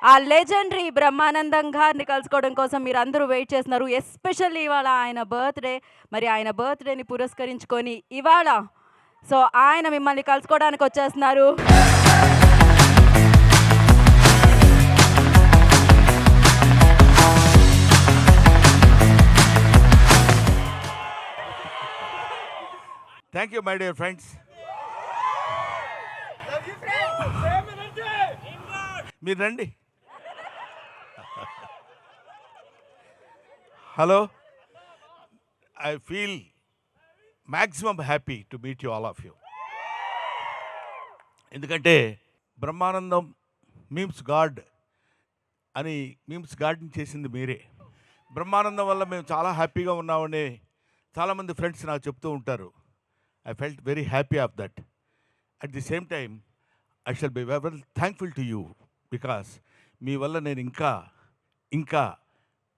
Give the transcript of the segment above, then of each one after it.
ఆ లెజెండరీ బ్రహ్మానందం గారిని కలుసుకోవడం కోసం మీరందరూ వెయిట్ చేస్తున్నారు. ఎస్పెషల్లీ ఇవాళ ఆయన బర్త్‌డే. మరి ఆయన బర్త్‌డేని పురస్కరించుకొని ఇవాళ సో, ఆయన మిమ్మల్ని కలుసుకోవడానికి వచ్చేస్తున్నారు. Thank you, my dear friends. మీరు రండి. Hello, I feel maximum happy to meet you all of you. ఎందుకంటే బ్రహ్మానందం మీమ్స్ గాడ్ అని మీమ్స్ గాడ్ని చేసింది మీరే. బ్రహ్మానందం వల్ల మేము చాలా హ్యాపీగా ఉన్నామని చాలామంది ఫ్రెండ్స్ నాకు చెప్తూ ఉంటారు. I felt very happy of that. At the same time, I shall be very thankful to you because మీ వల్ల నేను ఇంకా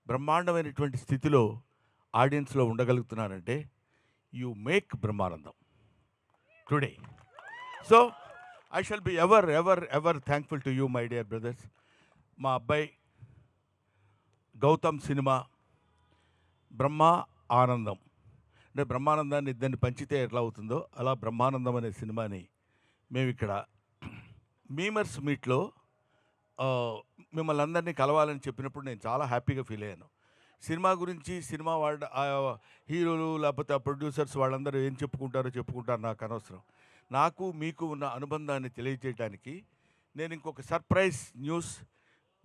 బ్రహ్మాండమైనటువంటి స్థితిలో ఆడియన్స్లో ఉండగలుగుతున్నానంటే you make Brahmanandam today. So I shall be ever thankful to you my dear brothers. మా అబ్బాయి Gautam cinema బ్రహ్మ ఆనందం అంటే బ్రహ్మానందాన్ని ఇద్దరిని పంచితే ఎట్లా అవుతుందో అలా బ్రహ్మానందం అనే సినిమాని మేము ఇక్కడ మీమర్స్ మీట్లో మిమ్మల్ని అందరినీ కలవాలని చెప్పినప్పుడు నేను చాలా హ్యాపీగా ఫీల్ అయ్యాను. సినిమా గురించి సినిమా వాళ్ళ హీరోలు లేకపోతే ఆ ప్రొడ్యూసర్స్ వాళ్ళందరూ ఏం చెప్పుకుంటారు నాకు అనవసరం. నాకు మీకు ఉన్న అనుబంధాన్ని తెలియజేయడానికి నేను ఇంకొక surprise news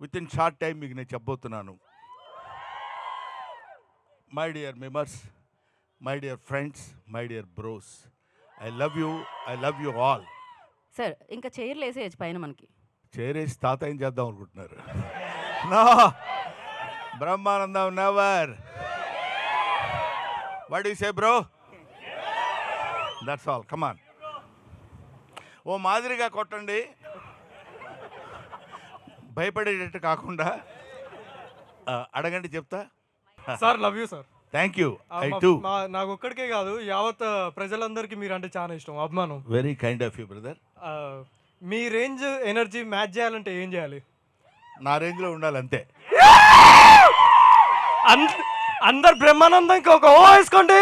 within short time మీకు నేను చెప్పబోతున్నాను. My dear members, my dear friends, my dear bros, I love you all. Sir ఇంకా చైర్లు వేసేయచ్చు పైన మనకి. చేరేసి తాతయ్యం చేద్దాం అనుకుంటున్నారు. No, Brahmanandam never. What you say bro? That's all, come on. ఓ మాదిరిగా కొట్టండి, భయపడేటట్టు కాకుండా. అడగండి చెప్తా. Sir love you sir. Thank you. I too. నాకు ఒక్కడికే కాదు యావత్ ప్రజలందరికీ మీరు అంటే చాలా ఇష్టం, అభిమానం. Very kind of you brother. Me range energy match చేయాలంటే ఏం చేయాలి? నా రేంజ్లో ఉండాలి అంతే. అందరు బ్రహ్మానందంకి ఒక ఓ వేసుకోండి.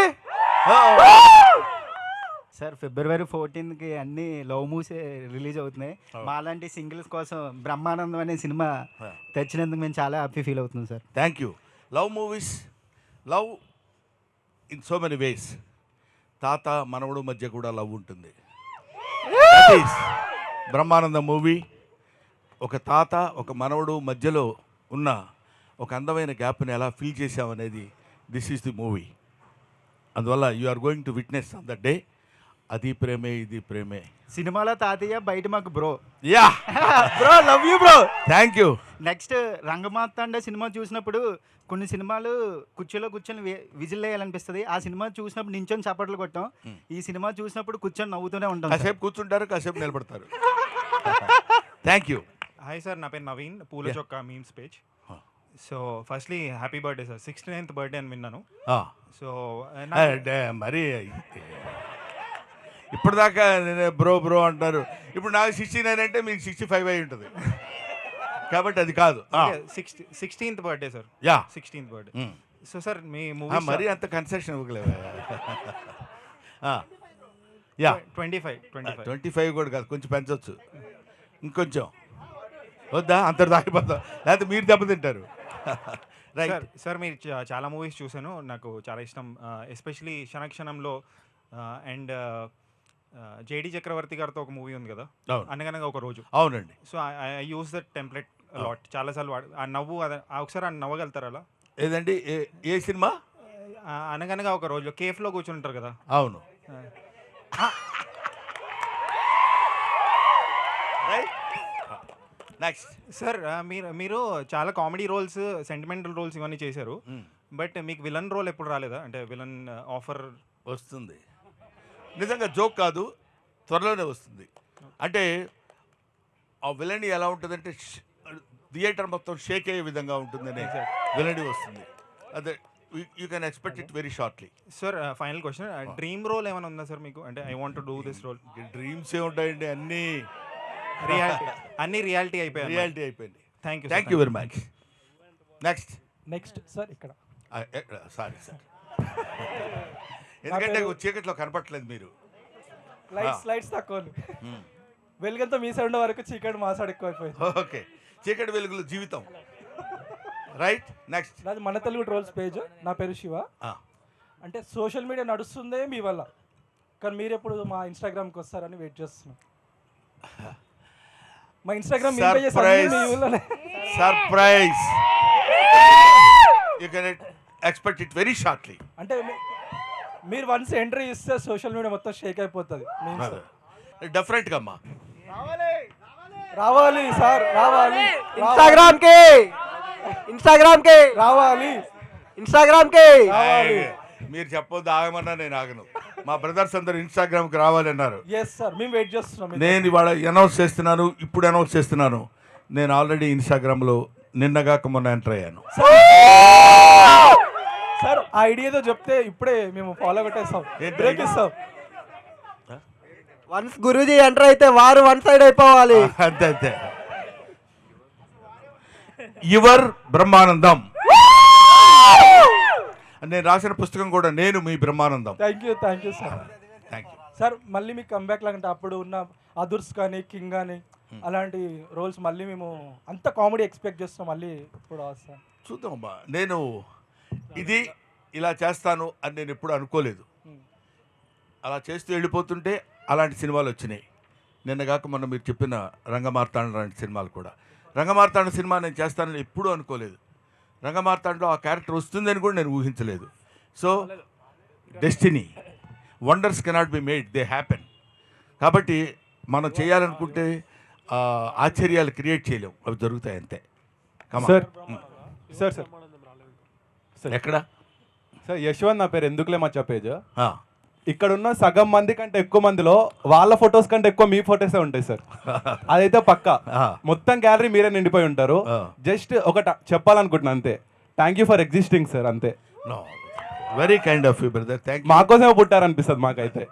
సార్ February 14th అన్ని లవ్ మూవీస్ రిలీజ్ అవుతున్నాయి. మాలాంటి సింగిల్స్ కోసం బ్రహ్మానందం అనే సినిమా తెచ్చినందుకు మేము చాలా హ్యాపీ ఫీల్ అవుతున్నాం sir. Thank you. Love movies, love in so many ways. తాత మనవడు మధ్య కూడా లవ్ ఉంటుంది. బ్రహ్మానందం మూవీ ఒక తాత ఒక మనవడు మధ్యలో ఉన్న ఒక అందమైన గ్యాప్ని ఎలా ఫీల్ చేసామనేది దిస్ ఈజ్ ది మూవీ. అందువల్ల you are going to witness on that day. అది ప్రేమే ఇది ప్రేమే. సినిమాలో తాతయ్య, బయట మాకు bro. Yeah bro, love you bro. Thank you. Next Rangamarthanda cinema చూసినప్పుడు కొన్ని సినిమాలు కుర్చీలో కూర్చొని విజిల్ వేయాలనిపిస్తుంది. ఆ సినిమా చూసినప్పుడు నించొని చప్పట్లు కొట్టాం. ఈ సినిమా చూసినప్పుడు కూర్చొని నవ్వుతూనే ఉంటాం. కాసేపు కూర్చుంటారు, కాసేపు నిలబడతారు. Thank you. హాయ్ సార్, నా పేరు నవీన్, పూల చొక్కా memes page. So firstly happy birthday sir. 69th birthday అని విన్నాను. సో మరి ఇప్పటిదాకా నేను బ్రో అంటారు. ఇప్పుడు నాకు 69 అంటే మీకు 65 అయి ఉంటుంది కాబట్టి అది కాదు. 16th birthday sir. Yeah, 16th birthday. So sir మీ మూవీ మరీ అంత కన్సెషన్ ఇవ్వలేవు. యా, 25 కూడా కాదు, కొంచెం పెంచవచ్చు. ఇంకొంచెం వద్దా? అంత దాకిపోతాం, లేకపోతే మీరు దెబ్బతింటారు. రైట్ సార్ మీరు చాలా మూవీస్ చూశాను, నాకు చాలా ఇష్టం. ఎస్పెషలీ క్షణక్షణంలో అండ్ జేడి చక్రవర్తి గారితో ఒక మూవీ ఉంది కదా, అనగనగా ఒక రోజు. అవునండి. So I use that template lot, చాలాసార్లు ఆ నవ్వు ఒకసారి ఆ నవ్వగలుగుతారు అలా? ఏదండి, ఏ సినిమా? అనగనగా ఒక రోజు కేఫ్లో కూర్చుని ఉంటారు కదా. అవును. నెక్స్ట్ సార్ మీరు చాలా కామెడీ రోల్స్, సెంటిమెంటల్ రోల్స్ ఇవన్నీ చేశారు. బట్ మీకు విలన్ రోల్ ఎప్పుడు రాలేదా? అంటే విలన్ ఆఫర్ వస్తుంది. నిజంగా జోక్ కాదు, త్వరలోనే వస్తుంది. అంటే ఆ విలనీ ఎలా ఉంటుందంటే థియేటర్ మొత్తం షేక్ అయ్యే విధంగా ఉంటుందనే విలనీ వస్తుంది. అదే you can expect it very shortly. Sir final question, dream role ఏమైనా ఉందా సార్ మీకు? అంటే I want to do this role. Dreams ఏ ఉంటాయండి, అన్నీ రియాలిటీ అయిపోయాయి. రియాలిటీ అయిపోయింది. Thank you very much. Next sir ఇక్కడ సారీ సార్, ఎందుకంటే చీకట్లో కనపట్లేదు మీరు. లైట్స్ తక్కువ వెలుగంతా మీ సైడ్ వరకు చీకటి మా సైడ్ ఎక్కువైపోయింది. ఓకే, చీకటి వెలుగులు జీవితం. Right, next. నాది మన తెలుగు ట్రోల్స్ పేజ్. నా పేరు శివ. అంటే సోషల్ మీడియా నడుస్తుందే మీ వల్ల, కానీ మీరు ఎప్పుడు మా ఇన్స్టాగ్రామ్కి వస్తారని వెయిట్ చేస్తున్నాం. మా Instagram surprise, you can expect it very shortly. అంటే మీరు వన్స్ ఎంట్రీ ఇస్తే సోషల్ మీడియా మొత్తం షేక్ అయిపోతుంది. డెఫినెట్గా అమ్మా రావాలి సార్, రావాలి ఇన్స్టాగ్రామ్కి రావాలి. మీరు చెప్పొద్దు, ఆగమన్నా నేను ఆగను. మా బ్రదర్స్ అందరు ఇన్స్టాగ్రామ్కి రావాలన్నారు. ఎస్ సార్, మేము వెయిట్ చేస్తున్నాం. నేను ఇవాళ అనౌన్స్ చేస్తున్నాను, ఇప్పుడు అనౌన్స్ చేస్తున్నాను. నేను ఆల్రెడీ ఇన్స్టాగ్రామ్లో నిన్నగాక మొన్న ఎంటర్ అయ్యాను. సార్ ఆ ఐడియాతో చెప్తే ఇప్పుడే మేము ఫాలో కొట్టేస్తాం, బ్రేక్ ఇస్తాం. వన్స్ గురూజీ ఎంటర్ అయితే వారు వన్ సైడ్ అయిపోవాలి. అంతే అంతే. యువర్ బ్రహ్మానందం నేను రాసిన పుస్తకం కూడా నేను మీ Brahmanandam. Thank you sir. Thank you sir. మళ్ళీ మీకు కంబ్యాక్ లాగంటే అప్పుడు ఉన్న అదుర్స్ కానీ కింగ్ కానీ అలాంటి రోల్స్ మళ్ళీ మేము అంత కామెడీ ఎక్స్పెక్ట్ చేస్తాం. మళ్ళీ ఇప్పుడు వస్తాం, చూద్దామమ్మా. నేను ఇది ఇలా చేస్తాను అని నేను ఎప్పుడు అనుకోలేదు. అలా చేస్తూ వెళ్ళిపోతుంటే అలాంటి సినిమాలు వచ్చినాయి. నిన్నగాక మొన్న మీరు చెప్పిన రంగమార్తాండ లాంటి సినిమాలు కూడా. రంగమార్తాండ సినిమా నేను చేస్తానని ఎప్పుడూ అనుకోలేదు. రంగమార్తాండలో ఆ క్యారెక్టర్ వస్తుందని కూడా నేను ఊహించలేదు. So destiny, wonders cannot be made, they happen. కాబట్టి మనం చేయాలనుకుంటే ఆశ్చర్యాలు క్రియేట్ చేయలేం, అవి జరుగుతాయి అంతే. సార్ సార్ సార్ సార్ ఎక్కడ సార్ యశ్వంత్ నా పేరు, ఎందుకులే మచ్చా పేజ్. ఆ, ఇక్కడ ఉన్న సగం మంది కంటే ఎక్కువ మందిలో వాళ్ళ ఫొటోస్ కంటే ఎక్కువ మీ ఫొటోసే ఉంటాయి సార్. అదైతే పక్కా. మొత్తం గ్యాలరీ మీరే నిండిపోయి ఉంటారు. జస్ట్ ఒకట చెప్పాలనుకుంటున్నా అంతే. Thank you for existing sir, అంతే. Very kind of you brother, thank you. మాకోసమే పుట్టారనిపిస్తుంది మాకైతే.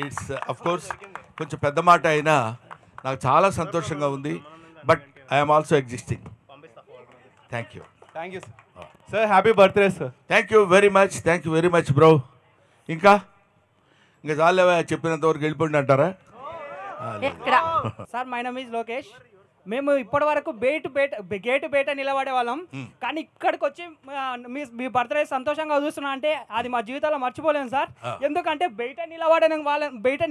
ఇట్స్ అఫ్ కోర్స్ కొంచెం పెద్ద మాట అయినా నాకు చాలా సంతోషంగా ఉంది. But I'm also existing. Thank you. Thank you sir. Sir happy birthday sir. Thank you very much bro. ఇంకా చాలేవా, చెప్పినంత వరకు వెళ్ళిపోండి అంటారా? Sir my name is Lokesh. మేము ఇప్పటి వరకు గేటు బయట నిలబడే వాళ్ళం, కానీ ఇక్కడికి వచ్చి మీ బర్త్డే సంతోషంగా చూస్తున్నా అంటే అది మా జీవితాల్లో మర్చిపోలేము సార్. ఎందుకంటే బయట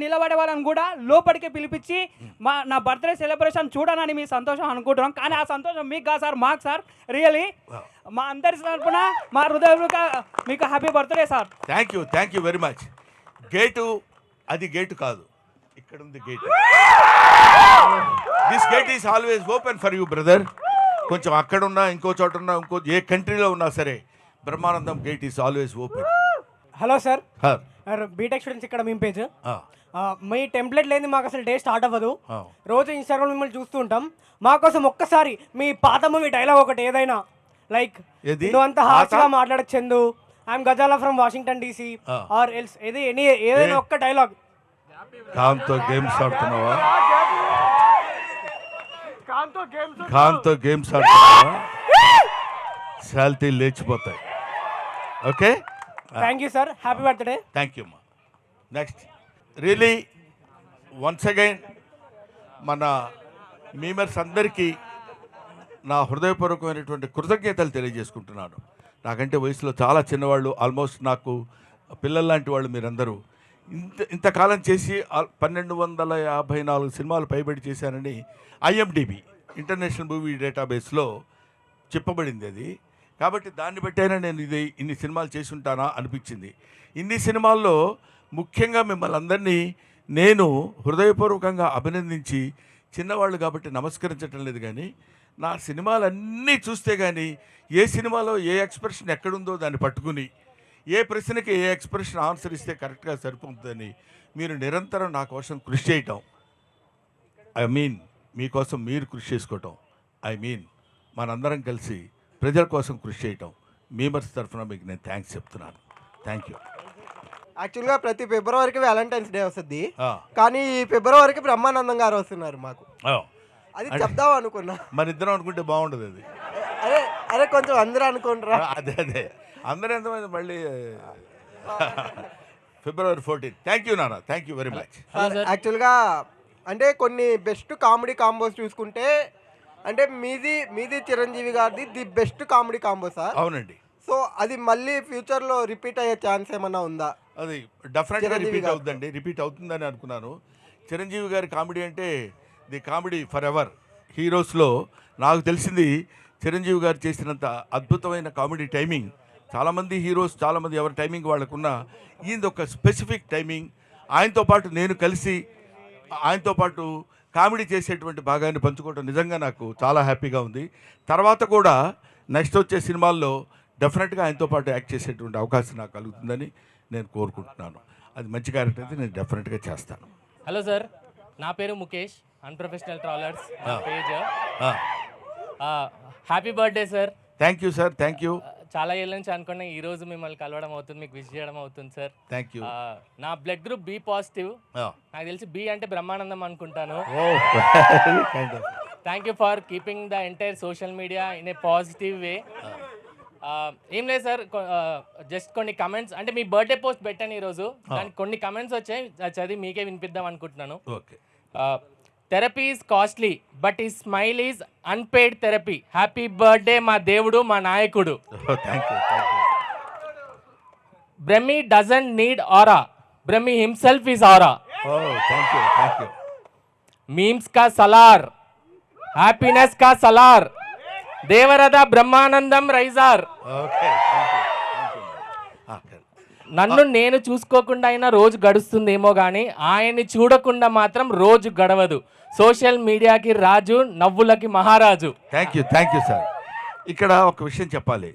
నిలబడే వాళ్ళని కూడా లోపలికి పిలిపించి నా బర్త్డే సెలబ్రేషన్ చూడనని మీ సంతోషం అనుకుంటున్నాం. కానీ ఆ సంతోషం మీకు కాదు సార్, మాకు సార్. రియలీ మా అందరి తరపున మా హృదయపూర్వక మీకు happy birthday sir. Thank you very much. Gate అది గేటు కాదు, ఇక్కడ ఉంది gate. This gate is always open for you brother. కొంచెం అక్కడ ఉన్నా, ఇంకో చోట ఉన్నా, ఏ కంట్రీలో ఉన్నా సరే Brahmanandam gate is always open. Hello sir, BTech students ఇక్కడ మీ పేజ్. మీ టెంప్లెట్ లేని మాకు అసలు డే స్టార్ట్ అవ్వదు. రోజు ఇన్స్టాగ్రామ్ మిమ్మల్ని చూస్తూ ఉంటాం. మాకోసం ఒక్కసారి మీ పాత మూవీ డైలాగ్ ఒకటి ఏదైనా, లైక్ నువ్వు అంత హార్ష్గా మాట్లాడచ్చు, I'm Gazala from Washington DC or else, ఏదైనా ఒక్క డైలాగ్. ఖాన్తో గేమ్స్ ఆడుతున్నావా? ఖాన్తో గేమ్స్ ఆడుతున్నావా? శాలిటీ లేచిపోతాయి. Okay, thank you sir, happy birthday. Thank you అమ్మా. నెక్స్ట్ రియలీ వన్స్ అగైన్ మన మీమర్స్ అందరికీ నా హృదయపూర్వకమైనటువంటి కృతజ్ఞతలు తెలియజేసుకుంటున్నాను. నాకంటే వయసులో చాలా చిన్నవాళ్ళు, ఆల్మోస్ట్ నాకు పిల్లల్లాంటి వాళ్ళు మీరందరూ. ఇంతకాలం చేసి 1254 సినిమాలు పైబడి చేశానని IMDb ఇంటర్నేషనల్ మూవీ డేటాబేస్లో చెప్పబడింది అది. కాబట్టి దాన్ని బట్టైనా నేను ఇన్ని సినిమాలు చేసి ఉంటానా అనిపించింది. ఇన్ని సినిమాల్లో ముఖ్యంగా మిమ్మల్ని అందరినీ నేను హృదయపూర్వకంగా అభినందించి, చిన్నవాళ్ళు కాబట్టి నమస్కరించటం లేదు, కానీ నా సినిమాలన్నీ చూస్తే కానీ ఏ సినిమాలో ఏ ఎక్స్ప్రెషన్ ఎక్కడుందో దాన్ని పట్టుకుని ఏ ప్రశ్నకి ఏ ఎక్స్ప్రెషన్ ఆన్సర్ ఇస్తే కరెక్ట్గా సరిపోతుందని మీరు నిరంతరం నా కోసం కృషి చేయటం, ఐ మీన్ మీకోసం మీరు కృషి చేసుకోవటం, ఐ మీన్ మనందరం కలిసి ప్రజల కోసం కృషి చేయటం, మీమర్స్ తరఫున మీకు నేను థ్యాంక్స్ చెప్తున్నాను. Thank you. యాక్చువల్గా ప్రతి ఫిబ్రవరికి వ్యాలంటైన్స్ డే వస్తుంది, కానీ ఈ ఫిబ్రవరికి బ్రహ్మానందం గారు వస్తున్నారు మాకు. అది చెప్దాం అనుకున్నా. మన ఇద్దరం అనుకుంటే బాగుండదు అది. అరే అరే కొంచెం అందరూ అనుకుంటారా? అదే అందరూ ఎంతమంది మళ్ళీ February 14. థ్యాంక్ యూ నాన్న, థ్యాంక్ యూ వెరీ మచ్. యాక్చువల్గా అంటే కొన్ని బెస్ట్ కామెడీ కాంబోస్ చూసుకుంటే అంటే మీది చిరంజీవి గారిది the best comedy combo sir. అవునండి. సో అది మళ్ళీ ఫ్యూచర్లో రిపీట్ అయ్యే ఛాన్స్ ఏమన్నా ఉందా? అది డెఫినెట్గా చిరంజీవి రిపీట్ గారు. అవుతుందండి, రిపీట్ అవుతుందని అనుకున్నాను. చిరంజీవి గారి కామెడీ అంటే ది కామెడీ ఫర్ ఎవర్. హీరోస్లో నాకు తెలిసింది చిరంజీవి గారు చేసినంత అద్భుతమైన కామెడీ టైమింగ్ చాలామంది హీరోస్, చాలామంది ఎవరి టైమింగ్ వాళ్ళకున్న, ఈయనది ఒక స్పెసిఫిక్ టైమింగ్. ఆయనతో పాటు నేను కలిసి ఆయనతో పాటు కామెడీ చేసేటువంటి భాగాన్ని పంచుకోవడం నిజంగా నాకు చాలా హ్యాపీగా ఉంది. తర్వాత కూడా నెక్స్ట్ వచ్చే సినిమాల్లో డెఫినెట్గా ఆయనతో పాటు యాక్ట్ చేసేటువంటి అవకాశం నాకు కలుగుతుందని నేను కోరుకుంటున్నాను. అది మంచి క్యారెక్టర్ అయితే నేను డెఫినెట్గా చేస్తాను. హలో సార్, నా పేరు Mukesh, unprofessional travellers page. Happy birthday sir. Thank you sir, thank you. చాలా ఏళ్ళ నుంచి అనుకున్నా ఈ రోజు మిమ్మల్ని కలవడం అవుతుంది, మీకు విష్ చేయడం అవుతుంది సార్. Thank you. నా బ్లడ్ గ్రూప్ బి పాజిటివ్. నాకు తెలిసి బి అంటే బ్రహ్మానందం అనుకుంటాను. Thank you for keeping the entire social media in a positive way. ఏం లేదు సార్, జస్ట్ కొన్ని కమెంట్స్, అంటే మీ బర్త్డే పోస్ట్ పెట్టాను ఈరోజు, దానికి కొన్ని కమెంట్స్ వచ్చాయి, చదివి మీకే వినిపిద్దాం అనుకుంటున్నాను. Okay. Therapy is costly but ఈ smile is unpaid therapy. Happy birthday మా దేవుడు, మా నాయకుడు. Thank you, thank you. Brahmi doesn't need aura, Brahmi himself is aura. Thank you, thank you. Memes కా సలార్, హ్యాపీనెస్ కా Salaar, Devaratha Brahmanandam Raisaar. Okay, thank you, thank you. నన్ను నేను చూసుకోకుండా అయినా రోజు గడుస్తుందేమో కానీ ఆయన్ని చూడకుండా మాత్రం రోజు గడవదు. సోషల్ మీడియాకి రాజు, నవ్వులకి మహారాజు. Thank you, thank you sir. ఇక్కడ ఒక విషయం చెప్పాలి.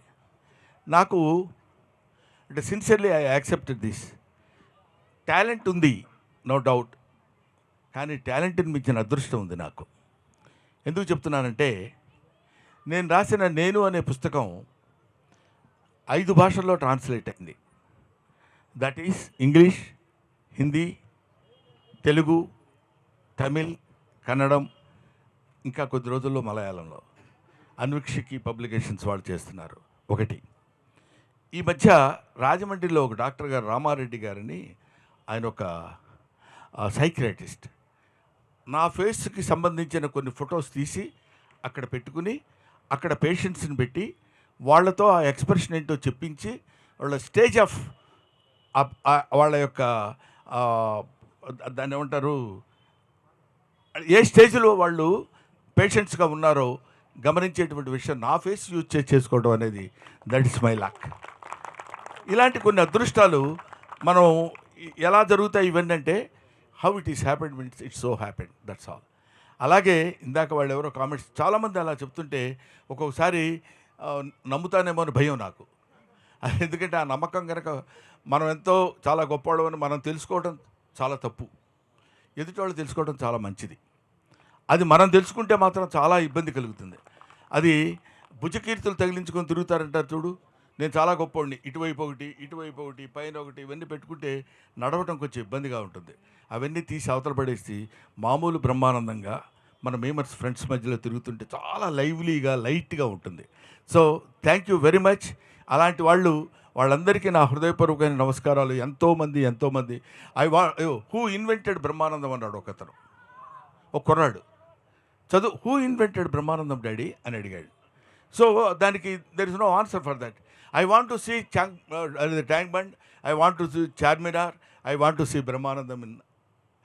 నాకు అంటే sincerely I accepted this. Talent ఉంది, నో డౌట్, కానీ టాలెంట్ని మించిన అదృష్టం ఉంది నాకు. ఎందుకు చెప్తున్నానంటే, నేను రాసిన నేను అనే పుస్తకం 5 భాషల్లో ట్రాన్స్లేట్ అయింది. That is English, Hindi, Telugu, Tamil, కన్నడం, ఇంకా కొద్ది రోజుల్లో మలయాళంలో. అన్విక్షికి పబ్లికేషన్స్ వాళ్ళు చేస్తున్నారు. ఒకటి, ఈ మధ్య రాజమండ్రిలో ఒక డాక్టర్ గారు రామారెడ్డి గారని, ఆయన ఒక సైకియాట్రిస్ట్, నా ఫేస్కి సంబంధించిన కొన్ని ఫొటోస్ తీసి అక్కడ పెట్టుకుని అక్కడ పేషెంట్స్ని పెట్టి వాళ్ళతో ఆ ఎక్స్ప్రెషన్ ఏంటో చెప్పించి వాళ్ళ స్టేజ్ ఆఫ్ వాళ్ళ యొక్క దాన్ని ఏమంటారు, ఏ స్టేజ్లో వాళ్ళు పేషెంట్స్గా ఉన్నారో గమనించేటువంటి విషయం నా ఫేస్ యూజ్ చేసుకోవడం అనేది దట్ ఇస్ మై లక్. ఇలాంటి కొన్ని అదృష్టాలు మనం ఎలా జరుగుతాయి ఇవన్నీ అంటే, how it is happened means it's so happened, that's all. అలాగే ఇందాక వాళ్ళు ఎవరో కామెంట్స్ చాలామంది అలా చెప్తుంటే ఒక్కొక్కసారి నమ్ముతానేమో అని భయం నాకు. ఎందుకంటే ఆ నమ్మకం కనుక మనం ఎంతో చాలా గొప్పవాళ్ళం అని మనం తెలుసుకోవడం చాలా తప్పు, ఎదుటి వాళ్ళు తెలుసుకోవడం చాలా మంచిది. అది మనం తెలుసుకుంటే మాత్రం చాలా ఇబ్బంది కలుగుతుంది. అది భుజకీర్తులు తగిలించుకొని తిరుగుతారంటారు చూడు, నేను చాలా గొప్పవాడిని, ఇటువైపు ఒకటి పైన ఒకటి, ఇవన్నీ పెట్టుకుంటే నడవటం కొంచెం ఇబ్బందిగా ఉంటుంది. అవన్నీ తీసి అవతల పడేసి మామూలు బ్రహ్మానందంగా మన మేమర్స్ ఫ్రెండ్స్ మధ్యలో తిరుగుతుంటే చాలా లైవ్లీగా, లైట్గా ఉంటుంది. So thank you very much. అలాంటి వాళ్ళందరికీ నా హృదయపూర్వకమైన నమస్కారాలు. ఎంతోమంది హూ ఇన్వెంటెడ్ బ్రహ్మానందం అన్నాడు ఒకతను, ఒక కుర్రాడు చదువు, హూ ఇన్వెంటెడ్ బ్రహ్మానందం డాడీ అని అడిగాడు. సో దానికి there is no answer for that. I want to see Tank Bund, I want to see Charminar, I want to see Brahmanandam in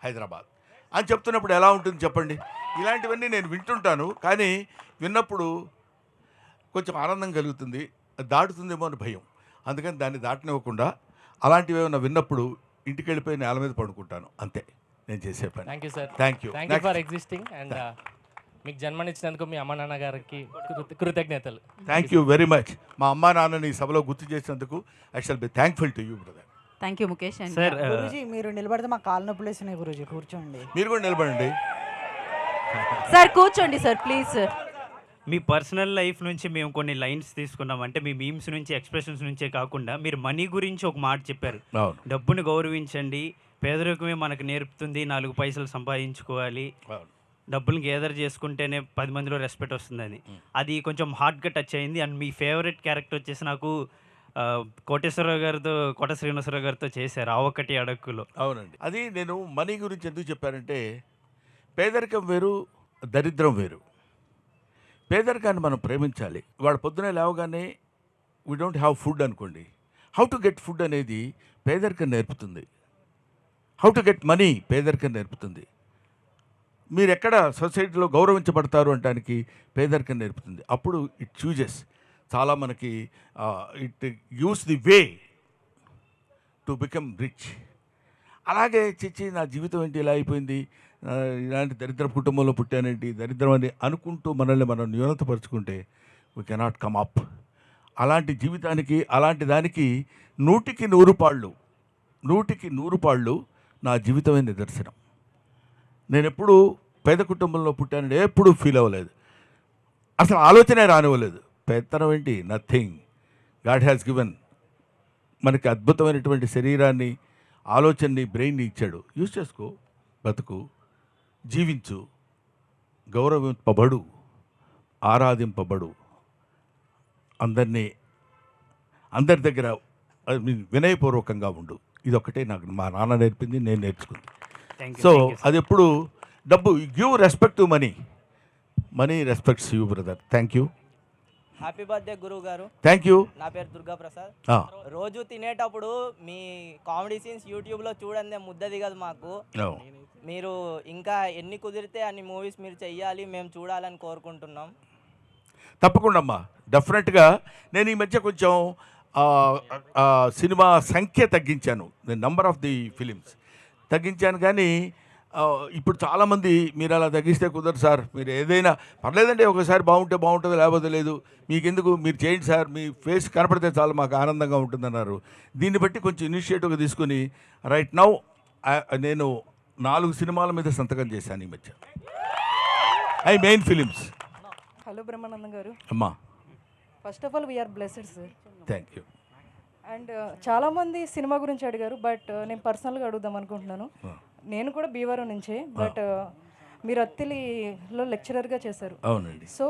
Hyderabad అని చెప్తున్నప్పుడు ఎలా ఉంటుంది చెప్పండి. ఇలాంటివన్నీ నేను వింటుంటాను, కానీ విన్నప్పుడు కొంచెం ఆనందం కలుగుతుంది, దాటుతుందేమో అని భయం. అందుకని దాన్ని దాటనివ్వకుండా అలాంటివి ఏమైనా విన్నప్పుడు ఇంటికి వెళ్ళిపోయి నేల మీద పడుకుంటాను, అంతే నేను చేసే పని. Thank you sir. Thank you for existing and మీకు జన్మనిచ్చినందుకు మీ అమ్మ నాన్న గారికి కృతజ్ఞతలు. Thank you very much. మా అమ్మా నాన్నని ఈ సభలో గుర్తు చేసినందుకు I shall be thankful to you brother. Thank you Mukesh. And sir Guruji మీరు నిలబడితే మా కాళ్ళు నొప్పులు వేసినాయి గురూజీ, కూర్చోండి. మీరు కూడా నిలబడండి సార్, కూర్చోండి sir please sir. Me personal life నుంచి మేము కొన్ని లైన్స్ తీసుకున్నాం. అంటే మీ మీమ్స్ నుంచి, ఎక్స్ప్రెషన్స్ నుంచే కాకుండా మీరు మనీ గురించి ఒక మాట చెప్పారు. డబ్బుని గౌరవించండి, పేదరికమే మనకు నేర్పుతుంది, 4 పైసలు సంపాదించుకోవాలి. డబ్బులు గ్యాదర్ చేసుకుంటేనే 10 మందిలో రెస్పెక్ట్ వస్తుందని. అది కొంచెం హార్ట్గా టచ్ అయింది. అండ్ మీ ఫేవరెట్ క్యారెక్టర్ వచ్చేసి నాకు కోటేశ్వరరావు గారితో, కోట శ్రీనివాసరావు గారితో చేశారు ఆ ఒక్కటి అడక్కులో. అవునండి. అది నేను మనీ గురించి ఎందుకు చెప్పానంటే, పేదరికం వేరు, దరిద్రం వేరు. పేదరికాన్ని మనం ప్రేమించాలి. వాడు పొద్దునే లేవగానే వీ డోంట్ హ్యావ్ ఫుడ్ అనుకోండి, హౌ టు గెట్ ఫుడ్ అనేది పేదరికం నేర్పుతుంది. హౌ టు గెట్ మనీ పేదరికం నేర్పుతుంది. మీరు ఎక్కడ సొసైటీలో గౌరవించబడతారు అనడానికి పేదరికం నేర్పుతుంది. అప్పుడు ఇట్ చూజెస్ చాలా మనకి it gives the way to become rich. అలాగే చిచ్చి నా జీవితం ఏంటి ఇలా అయిపోయింది, ఇలాంటి దరిద్ర కుటుంబంలో పుట్టానేంటి, దరిద్రం అని అనుకుంటూ మనల్ని మనం న్యూనతపరుచుకుంటే వీ కెనాట్ కమ్ అప్. అలాంటి జీవితానికి, అలాంటి దానికి 100కి 100 పాళ్ళు నా జీవితమే నిదర్శనం. నేను ఎప్పుడు పేద కుటుంబంలో పుట్టానని ఎప్పుడూ ఫీల్ అవ్వలేదు. అసలు ఆలోచనే రానివ్వలేదు. పెత్తనం ఏంటి, నథింగ్. గాడ్ హ్యాస్ గివెన్ మనకి అద్భుతమైనటువంటి శరీరాన్ని, ఆలోచనని, బ్రెయిన్ని ఇచ్చాడు. యూజ్ చేసుకో, బతుకు, జీవించు, గౌరవింపబడు, ఆరాధింపబడు, అందరి దగ్గర వినయపూర్వకంగా ఉండు. ఇదొక్కటే నాకు మా నాన్న నేర్పింది, నేను నేర్చుకుంది. సో అది ఎప్పుడు డబ్బు, give respect to money, money respects you brother. Thank you. Happy birthday గురువు గారు. Thank you. నా పేరు దుర్గా ప్రసాద్. రోజు తినేటప్పుడు మీ కామెడీ సీన్స్ యూట్యూబ్లో చూడండి, ముద్ద దిగదు మాకు. మీరు ఇంకా ఎన్ని కుదిరితే అన్ని మూవీస్ మీరు చెయ్యాలి, మేము చూడాలని కోరుకుంటున్నాం. తప్పకుండా అమ్మా, డెఫినెట్గా. నేను ఈ మధ్య కొంచెం సినిమా సంఖ్య తగ్గించాను, నంబర్ ఆఫ్ ది ఫిలిమ్స్ తగ్గించాను. కానీ ఇప్పుడు చాలామంది మీరు అలా తగ్గిస్తే కుదరదు సార్, మీరు ఏదైనా పర్లేదండి, ఒకసారి బాగుంటే బాగుంటుంది, లేకపోతే లేదు, మీకెందుకు, మీరు చేయండి సార్, మీ ఫేస్ కనపడితే చాలా మాకు ఆనందంగా ఉంటుందన్నారు. దీన్ని బట్టి కొంచెం ఇనిషియేటివ్గా తీసుకుని రైట్ నౌ నేను 4 సినిమాల మీద సంతకం చేశాను ఈ మధ్య, I main films. Hello Brahmanandam గారు. అమ్మా, first of all we are blessed sir. Thank you. And చాలామంది సినిమా గురించి అడిగారు, బట్ నేను పర్సనల్గా అడుగుదాం అనుకుంటున్నాను. నేను కూడా భీవరం నుంచే, బట్ మీరు అత్తిలిలో లెక్చరర్గా చేశారు. అవునండి. సో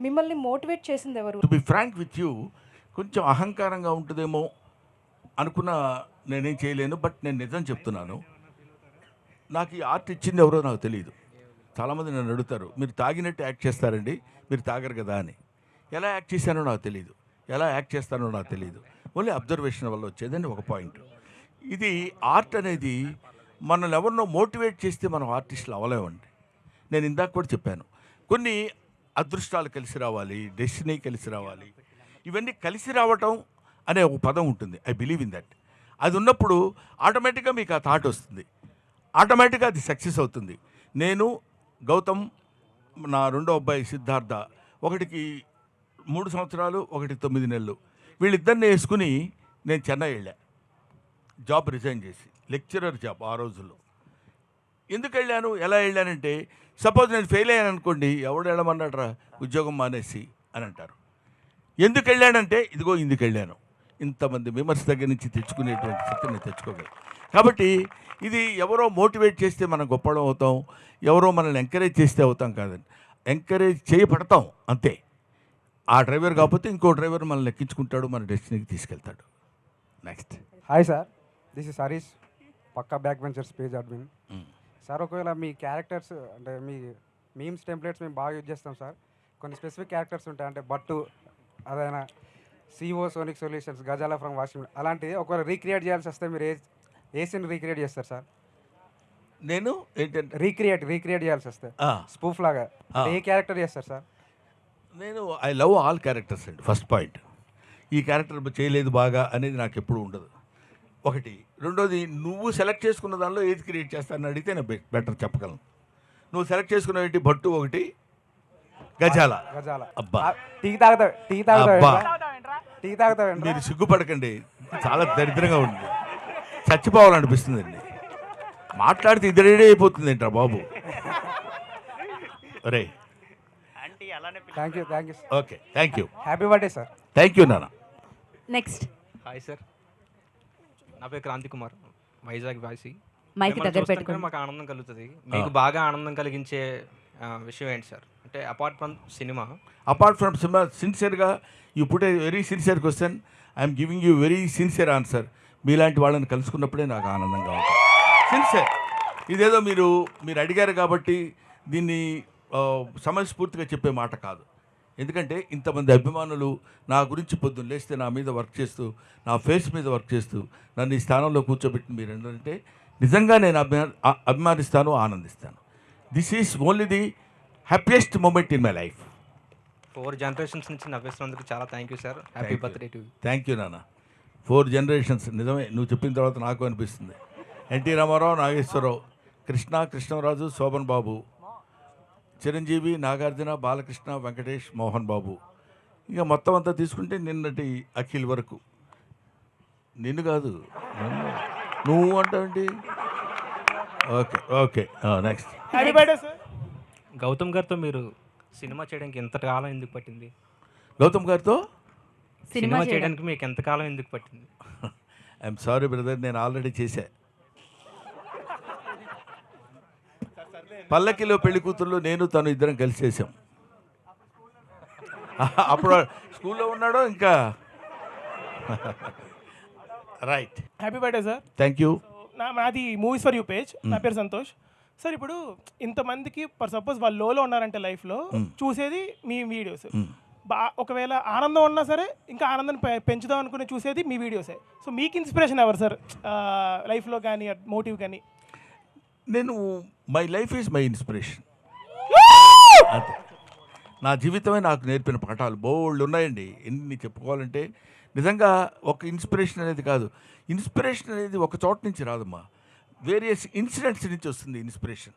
మిమ్మల్ని మోటివేట్ చేసింది ఎవరు? To be frank with you, కొంచెం అహంకారంగా ఉంటుందేమో అనుకున్న నేనేం చేయలేను, బట్ నేను నిజం చెప్తున్నాను. నాకు ఈ ఆర్ట్ ఇచ్చింది ఎవరో నాకు తెలియదు. చాలామంది నన్ను అడుగుతారు, మీరు తాగినట్టు యాక్ట్ చేస్తారండి, మీరు తాగరు కదా అని. ఎలా యాక్ట్ చేశానో నాకు తెలియదు, ఎలా యాక్ట్ చేస్తానో నాకు తెలియదు. ఓన్లీ అబ్జర్వేషన్ వల్ల వచ్చేదని ఒక పాయింట్. ఇది ఆర్ట్ అనేది మనల్ని ఎవరినో మోటివేట్ చేస్తే మనం ఆర్టిస్టులు అవ్వలేమండి. నేను ఇందాక కూడా చెప్పాను, కొన్ని అదృష్టాలు కలిసి రావాలి, డెస్టినీ కలిసి రావాలి. ఇవన్నీ కలిసి రావటం అనే ఒక పదం ఉంటుంది. I believe in that. అది ఉన్నప్పుడు ఆటోమేటిక్గా మీకు ఆ థాట్ వస్తుంది, ఆటోమేటిక్గా అది సక్సెస్ అవుతుంది. నేను, గౌతమ్, నా రెండో అబ్బాయి సిద్ధార్థ, ఒకటికి 3 సంవత్సరాలు, ఒకటి 9 నెలలు, వీళ్ళిద్దరిని వేసుకుని నేను చెన్నై వెళ్ళా, జాబ్ రిజైన్ చేసి, లెక్చరర్ జాబ్ ఆ రోజుల్లో. ఎందుకు వెళ్ళాను, ఎలా వెళ్ళానంటే, సపోజ్ నేను ఫెయిల్ అయ్యాను అనుకోండి, ఎవడు వెళ్ళమన్నాడరా ఉద్యోగం మానేసి అని అంటారు. ఎందుకు వెళ్ళానంటే, ఇదిగో ఇందుకు వెళ్ళాను, ఇంతమంది విమర్శ దగ్గర నుంచి తెచ్చుకునేటువంటి స్థితిని నేను తెచ్చుకోగలను. కాబట్టి ఇది ఎవరో మోటివేట్ చేస్తే మనం గొప్పడం అవుతాం, ఎవరో మనల్ని ఎంకరేజ్ చేస్తే అవుతాం కాదండి. ఎంకరేజ్ చేయబడతాం అంతే. ఆ డ్రైవర్ కాకపోతే ఇంకో డ్రైవర్ మనల్ని ఎక్కించుకుంటాడు, మన డెస్టినీకి తీసుకెళ్తాడు. Next. Hi sir, this is Harish, పక్కా back ventures page admin. Sir, ఒకవేళ మీ క్యారెక్టర్స్ అంటే మీ మీమ్స్ టెంప్లెట్స్ మేము బాగా యూజ్ చేస్తాం సార్. కొన్ని స్పెసిఫిక్ క్యారెక్టర్స్ ఉంటాయి, అంటే బట్టు, అదైనా సిఓ సోనిక్ సొల్యూషన్స్, గజాల ఫ్రమ్ వాషింగ్, అలాంటిది ఒకవేళ రీక్రియేట్ చేయాల్సి వస్తే మీరు ఏ సీన్ రీక్రియేట్ చేస్తారు సార్? నేను ఏంటంటే రీక్రియేట్ చేయాల్సి వస్తే స్పూఫ్ లాగా ఏ క్యారెక్టర్ చేస్తారు సార్? నేను ఐ లవ్ ఆల్ క్యారెక్టర్స్ అండి. ఫస్ట్ పాయింట్, ఈ క్యారెక్టర్ చేయలేదు బాగా అనేది నాకు ఎప్పుడు ఉండదు. ఒకటి. రెండోది, నువ్వు సెలెక్ట్ చేసుకున్న దానిలో ఏది క్రియేట్ చేస్తానని అడిగితే నేను బెటర్ చెప్పగలను. నువ్వు సెలెక్ట్ చేసుకున్న ఏంటి, భట్టు ఒకటి, గజాల. అబ్బా, టీ తాగుతావు. మీరు సిగ్గుపడకండి, చాలా దరిద్రంగా ఉంది, చచ్చిపోవాలనిపిస్తుందండి. మాట్లాడితే ఇది రెడీ అయిపోతుంది ఏంట్రా బాబు. రే, thank you. Okay, thank you. Happy birthday sir. Thank you నాన్న. నెక్స్ట్. హాయ్ సార్, నా పేరు క్రాంతి కుమార్, వైజాగ్ వాసి. మైక్ మిమ్మల్ని దగ్గర చూస్తుంటే పెట్టుకోండి. మాకు ఆనందం కలుగుతుంది. మీకు బాగా ఆనందం కలిగించే విషయం ఏంటి సార్? అంటే apart from cinema. Apart from cinema, సిన్సియర్గా you put a very sincere question, I'm giving you very sincere answer. మీలాంటి వాళ్ళని కలుసుకున్నప్పుడే నాకు ఆనందంగా ఉంటుంది. సిన్సియర్. ఇదేదో మీరు అడిగారు కాబట్టి దీన్ని సమయస్ఫూర్తిగా చెప్పే మాట కాదు. ఎందుకంటే ఇంతమంది అభిమానులు నా గురించి పొద్దున్న లేస్తే నా మీద వర్క్ చేస్తూ, నా ఫేస్ మీద వర్క్ చేస్తూ నన్ను ఈ స్థానంలో కూర్చోబెట్టిన మీరు ఏంటంటే నిజంగా నేను అభిమానిస్తాను, ఆనందిస్తాను. This is only the happiest moment in my life. 4 generations నుంచి నవ్విస్తున్నందుకు చాలా thank you sir. Happy birthday to you. Thank you నాన్న. 4 జనరేషన్స్ నిజమే, నువ్వు చెప్పిన తర్వాత నాకు అనిపిస్తుంది. ఎన్టీ రామారావు, నాగేశ్వరరావు, కృష్ణరాజు, శోభన్ బాబు, చిరంజీవి, నాగార్జున, బాలకృష్ణ, వెంకటేష్, మోహన్ బాబు, ఇక మొత్తం అంతా తీసుకుంటే నిన్నటి అఖిల్ వరకు. నిన్ను కాదు, నువ్వు అంటావేంటి? Okay okay, next. Happy birthday sir. Gautham గారితో మీరు సినిమా చేయడానికి ఎంతకాలం ఎందుకు పట్టింది? గౌతమ్ గారితో సినిమా చేయడానికి మీకు ఎంతకాలం ఎందుకు పట్టింది? ఐఎమ్ సారీ బ్రదర్, నేను ఆల్రెడీ చేశా. పల్లకిలో పెళ్లి కూతుర్లు నేను తను ఇద్దరం కలిసి చేసాం. అప్పుడు స్కూల్లో ఉన్నాడో ఇంకా. Right. Happy birthday sir. Thank you. నాది మూవీస్ ఫర్ యూ పేజ్. నా పేరు సంతోష్ సార్. ఇప్పుడు ఇంతమందికి ఫర్ సపోజ్ వాళ్ళు లోలో ఉన్నారంటే లైఫ్లో చూసేది మీ వీడియోస్. ఒకవేళ ఆనందం ఉన్నా సరే ఇంకా ఆనందాన్ని పెంచుదాం అనుకుని చూసేది మీ వీడియోసే. సో మీకు ఇన్స్పిరేషన్ ఎవరు సార్ లైఫ్లో కానీ, మోటివ్ కానీ? నేను my life is my inspiration. అంతే. నా జీవితమే నాకు నేర్పిన పాఠాలు బోల్డ్ ఉన్నాయండి. ఎన్ని చెప్పుకోవాలంటే నిజంగా ఒక ఇన్స్పిరేషన్ అనేది కాదు. ఇన్స్పిరేషన్ అనేది ఒక చోట నుంచి రాదమ్మా, వేరియస్ ఇన్సిడెంట్స్ నుంచి వస్తుంది ఇన్స్పిరేషన్.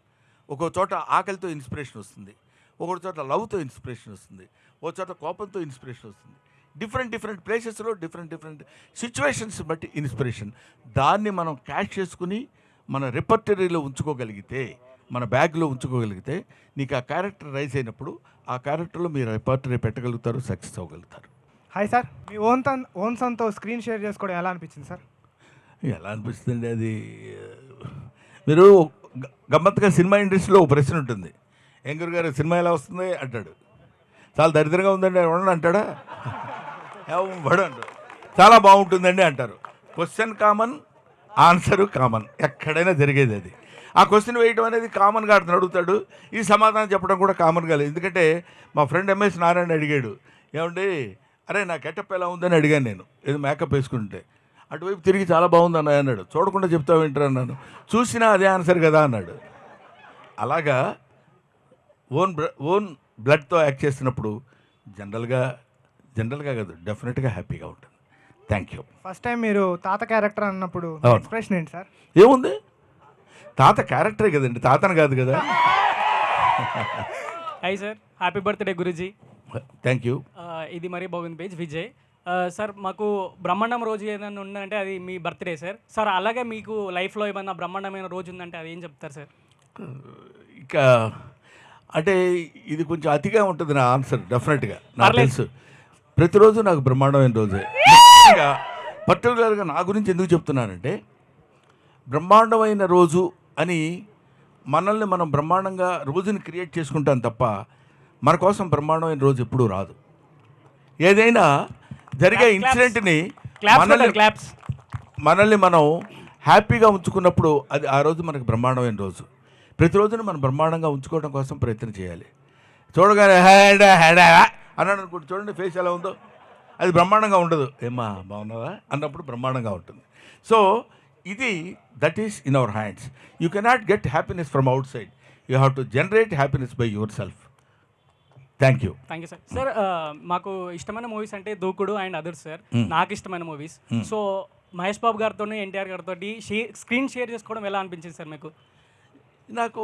ఒక్కో చోట ఆకలితో ఇన్స్పిరేషన్ వస్తుంది, ఒక్కొక్క చోట లవ్తో ఇన్స్పిరేషన్ వస్తుంది, ఒక చోట కోపంతో ఇన్స్పిరేషన్ వస్తుంది. డిఫరెంట్ ప్లేసెస్లో డిఫరెంట్ సిచ్యువేషన్స్ బట్టి ఇన్స్పిరేషన్. దాన్ని మనం క్యాచ్ చేసుకుని మన రిపర్టరీలో ఉంచుకోగలిగితే, మన బ్యాగ్లో ఉంచుకోగలిగితే, నీకు ఆ క్యారెక్టర్ రైజ్ అయినప్పుడు ఆ క్యారెక్టర్లో మీరు రిపర్టరీ పెట్టగలుగుతారు, సక్సెస్ అవ్వగలుగుతారు. హాయ్ సార్, మీ ఓన్ సన్తో స్క్రీన్ షేర్ చేసుకోవడం ఎలా అనిపించింది సార్? ఎలా అనిపిస్తుంది అది, మీరు గమ్మత్తుగా సినిమా ఇండస్ట్రీలో ఒక ప్రశ్న ఉంటుంది. ఏం గురుగారు సినిమా ఎలా వస్తుంది అంటాడు. చాలా దరిద్రంగా ఉందండి ఎవడని అంటాడా? ఎవడు అంటాడు. చాలా బాగుంటుందండి అంటారు. క్వశ్చన్ కామన్, ఆన్సరు కామన్, ఎక్కడైనా జరిగేది అది. ఆ క్వశ్చన్ వేయడం అనేది కామన్గా అతను అడుగుతాడు, ఈ సమాధానం చెప్పడం కూడా కామన్గా లేదు. ఎందుకంటే మా ఫ్రెండ్ ఎంఎస్ నారాయణ అడిగాడు, ఏమండి అరే నా గెటప్ ఎలా ఉందని అడిగాను నేను, ఏదో మేకప్ వేసుకుంటే. అటువైపు తిరిగి చాలా బాగుంది అన్నయ్య అన్నాడు. చూడకుండా చెప్తావు ఏంటరా అన్నాను. చూసినా అదే ఆన్సర్ కదా అన్నాడు. అలాగా ఓన్ బ్లడ్తో యాక్ట్ చేస్తున్నప్పుడు జనరల్గా కాదు, డెఫినెట్గా హ్యాపీగా ఉంటుంది. Thank you. ఫస్ట్ టైం మీరు తాత క్యారెక్టర్ అన్నప్పుడు ఎక్స్ప్రెషన్ ఏంటి సార్? ఏముంది, తాత క్యారెక్టరే కదండి, తాతను కాదు కదా. Hi sir, happy birthday Guruji. Thank you. ఇది మరీ బాగుంది పేజ్ విజయ్ సార్. మాకు బ్రహ్మాండం రోజు ఏదైనా ఉందంటే అది మీ బర్త్డే సార్. సార్ అలాగే మీకు లైఫ్లో ఏమన్నా బ్రహ్మాండమైన రోజు ఉందంటే అది ఏం చెప్తారు సార్? ఇంకా అంటే ఇది కొంచెం అతిగా ఉంటుంది నా ఆన్సర్. డెఫినెట్గా నాకు తెలుసు, ప్రతిరోజు నాకు బ్రహ్మాండమైన రోజే. పర్టికులర్గా నా గురించి ఎందుకు చెప్తున్నానంటే, బ్రహ్మాండమైన రోజు అని మనల్ని మనం బ్రహ్మాండంగా రోజుని క్రియేట్ చేసుకుంటాం తప్ప మన కోసం బ్రహ్మాండమైన రోజు ఎప్పుడూ రాదు. ఏదైనా జరిగే ఇన్సిడెంట్ని మనల్ని మనం హ్యాపీగా ఉంచుకున్నప్పుడు అది ఆ రోజు మనకు బ్రహ్మాండమైన రోజు. ప్రతిరోజును మనం బ్రహ్మాండంగా ఉంచుకోవడం కోసం ప్రయత్నం చేయాలి. చూడగానే అన్నాడు అనుకోండి, చూడండి ఫేస్ ఎలా ఉందో, అది బ్రహ్మాండంగా ఉండదు. ఏమ్మా బాగున్నావా అన్నప్పుడు బ్రహ్మాండంగా ఉంటుంది. సో ఇది that is in our hands. You cannot get happiness from out side, you have to generate happiness by your self. Thank you. Thank you sir. Sir మాకు ఇష్టమైన మూవీస్ అంటే దూకుడు అండ్ అదర్స్ సార్. నాకు ఇష్టమైన movies. So Mahesh Babu గారితో, ఎన్టీఆర్ గారితో screen share చేసుకోవడం ఎలా అనిపించింది సార్ మీకు? నాకు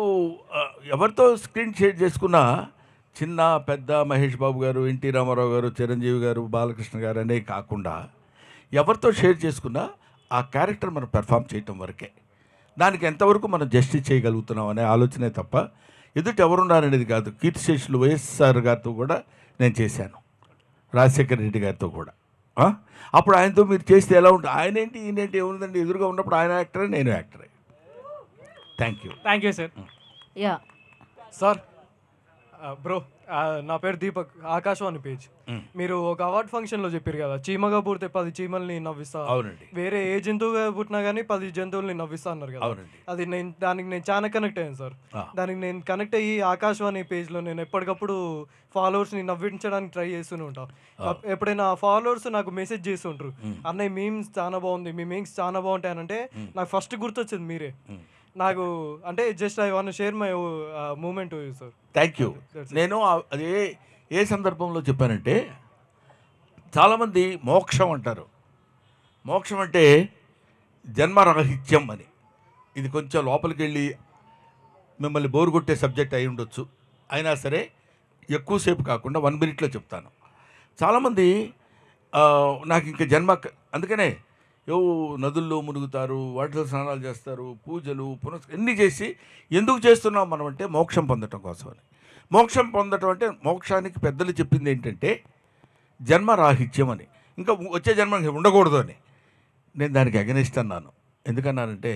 ఎవరితో స్క్రీన్ షేర్ చేసుకున్నా, చిన్న పెద్ద మహేష్ బాబు గారు, ఎన్టీ రామారావు గారు, చిరంజీవి గారు, బాలకృష్ణ గారు అనే కాకుండా ఎవరితో షేర్ చేసుకున్నా ఆ క్యారెక్టర్ మనం పెర్ఫామ్ చేయటం వరకే. దానికి ఎంతవరకు మనం జస్టిస్ చేయగలుగుతున్నాం అనే ఆలోచనే తప్ప ఎదుటి ఎవరున్నారనేది కాదు. కీర్తిశేషులు వైఎస్ఆర్ గారితో కూడా నేను చేశాను, రాజశేఖర రెడ్డి గారితో కూడా. అప్పుడు ఆయనతో మీరు చేస్తే ఎలా ఉంటుంది, ఆయన ఏంటి ఈయనేంటి ఏముందండి, ఎదురుగా ఉన్నప్పుడు ఆయన యాక్టరే నేను యాక్టరే. Thank you. Thank you sir. Ya sir bro, నా పేరు దీపక్, ఆకాశవాణి పేజ్. మీరు ఒక అవార్డ్ ఫంక్షన్లో చెప్పారు కదా, చీమగా పుడితే 10 చీమల్ని నవ్విస్తా, అవునండి. వేరే ఏ జంతువుగా పుట్టినా కానీ 10 జంతువుల్ని నవ్విస్తా అన్నారు కదా. అవునండి. అది దానికి నేను చాలా కనెక్ట్ అయ్యాను సార్. దానికి నేను కనెక్ట్ అయ్యి ఆకాశవాణి పేజ్లో నేను ఎప్పటికప్పుడు ఫాలోవర్స్ని నవ్వించడానికి ట్రై చేస్తూనే ఉంటాను. ఎప్పుడైనా ఫాలోవర్స్ నాకు మెసేజ్ చేస్తుంటారు, అన్నయ్య మీమ్స్ చాలా బాగుంది, మీ మీమ్స్ చాలా బాగుంటాయి అంటే నాకు ఫస్ట్ గుర్తొచ్చింది మీరే. నాకు అంటే just I want share my moment sir. Thank you. నేను అదే ఏ సందర్భంలో చెప్పానంటే, చాలామంది మోక్షం అంటారు. మోక్షం అంటే జన్మరాహిత్యం అని. ఇది కొంచెం లోపలికి వెళ్ళి మిమ్మల్ని బోరు కొట్టే సబ్జెక్ట్ అయి ఉండొచ్చు, అయినా సరే ఎక్కువసేపు కాకుండా 1 మినిట్లో చెప్తాను. చాలామంది నాకు ఇంకా జన్మ, అందుకనే నదుల్లో మునుగుతారు, వాటిలో స్నానాలు చేస్తారు, పూజలు ఎన్ని చేసి ఎందుకు చేస్తున్నాం మనం అంటే మోక్షం పొందటం కోసమని. మోక్షం పొందటం అంటే మోక్షానికి పెద్దలు చెప్పింది ఏంటంటే జన్మరాహిత్యం అని, ఇంకా వచ్చే జన్మ ఉండకూడదు అని. నేను దానికి అగెనిస్ట్ అన్నాను. ఎందుకన్నానంటే,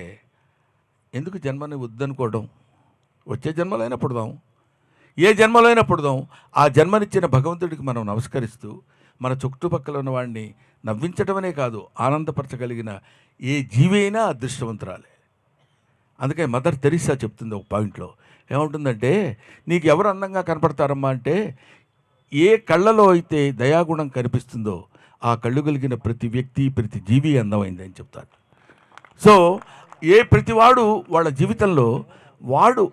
ఎందుకు జన్మని వద్దనుకోవడం, వచ్చే జన్మలో అయినా పుడదాం, ఏ జన్మలో అయినా పుడదాం. ఆ జన్మనిచ్చిన భగవంతుడికి మనం నమస్కరిస్తూ మన చుట్టుపక్కల ఉన్న వాడిని నవ్వించటమనే కాదు, ఆనందపరచగలిగిన ఏ జీవి అయినా అదృష్టవంతురాలే. అందుకే మదర్ తెరీసా చెప్తుంది ఒక పాయింట్లో, ఏముంటుందంటే, నీకు ఎవరు అందంగా కనపడతారమ్మా అంటే, ఏ కళ్ళలో అయితే దయాగుణం కనిపిస్తుందో ఆ కళ్ళు కలిగిన ప్రతి వ్యక్తి, ప్రతి జీవి అందమైంది అని చెప్తారు. సో ప్రతివాడు వాళ్ళ జీవితంలో వాడు